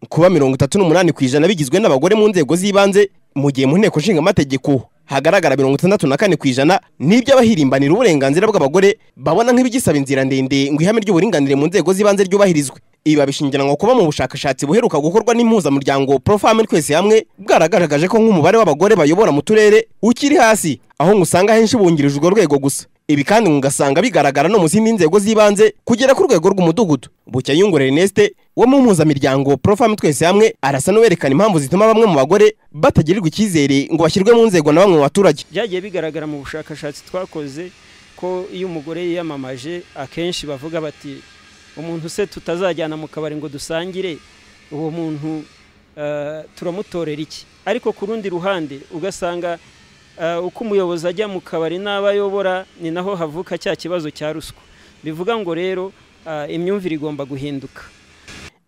kuba 38% bigizwe n'abagore mu nzego z'ibanze, mu gihe mu nteko nshinga amategeko hagaragara 64% nibyo abahirimbanira uburenganzira bw'abagore babona nk'ibigisaba inzira ndende ngo ihame ry'uburinganire mu nzego z'ibanze ryubahirizwe. Ibi babishingiranwa kuba mu bushakashatsi buheruka gukorwa n'impuzamuryango Pro-Femmes twese hamwe bwaragaragaje ko nk'umubare w'abagore bayobora mu turere ukiri hasi, aho ngusanga henshi bungirije urwo rwego gusa. Ibi kandi ngasanga bigaragara no mu zindi nzego z'ibanze kugera ku rwego rw'umudugudu. Bucyayungure Ernest wo mu mpuzamiryango Pro-Femmes twese hamwe arasa n'uwerekana impamvu zituma bamwe mu bagore batagirirwa icyizere ngo bashyirwe mu nzego na bamwe mu baturage. Byagiye bigaragara mu bushakashatsi twakoze ko iyo umugore yiyamamaje akenshi bavuga bati umuntu se tutazajyana mu kabari ngo dusangire, uwo muntu turamutorera iki? Ariko ku rundi ruhande ugasanga uko umuyobozi ajya mu kabari n'abayobora ni naho havuka cya kibazo cya ruswa. Bivuga ngo rero imyumvire igomba guhinduka.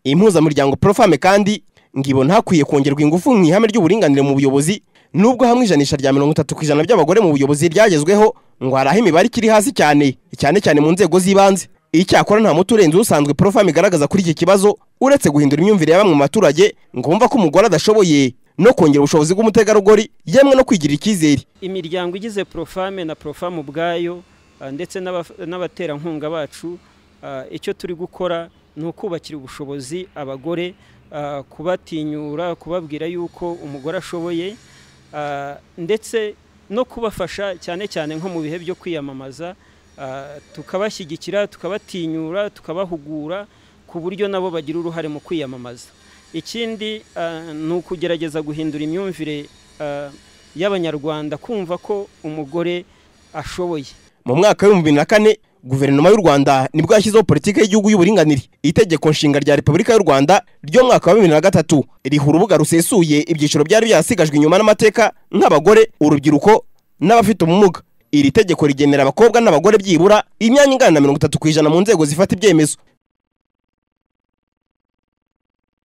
Impuzamuryango Pro-Femmes kandi ngibona hakwiye kongerwa ingufu mu ihame ry'uburinganire mu buyobozi, nubwo hamwe ijanisha rya 30% by'abagore mu buyobozi ryagezweho ngo haraho imibare ikiri hasi cyane mu nzego z'ibanze. Icyakora nta muti urenze usanzwe Pro-Femmes igaragaza kuri iki kibazo uretse guhindura imyumvire ya bamwe mu baturage ngo bumva ko umugore adashoboye no kongera ubushobozi bw'umutegarugori yemwe no kwigirira icyizere. Imiryango igize Pro-Femmes na Pro-Femmes ubwayo ndetse n'abaterankunga bacu, icyo turi gukora ni ukubakira ubushobozi abagore, kubatinyura, kubabwira yuko umugore ashoboye, ndetse no kubafasha cyane nko mu bihe byo kwiyamamaza, tukabashyigikira, tukabatinyura, tukabahugura ku buryo nabo bagira uruhare mu kwiyamamaza. Ikindi ni ukugerageza guhindura imyumvire y'Abanyarwanda kumva ko umugore ashoboye. Mu mwaka wa 2004 guverinoma y'u Rwanda nibwo yashyizeho politike y'igihugu y'uburinganire. Itegeko nshinga rya Repubulika y'u Rwanda ryo mwaka wa 2003 riha urubuga rusesuye ibyiciro byari byasigajwe inyuma n'amateka nk'abagore, urubyiruko n'abafite ubumuga. Iri tegeko rigenera abakobwa n'abagore byibura imyanya ingana na 30% mu nzego zifata ibyemezo.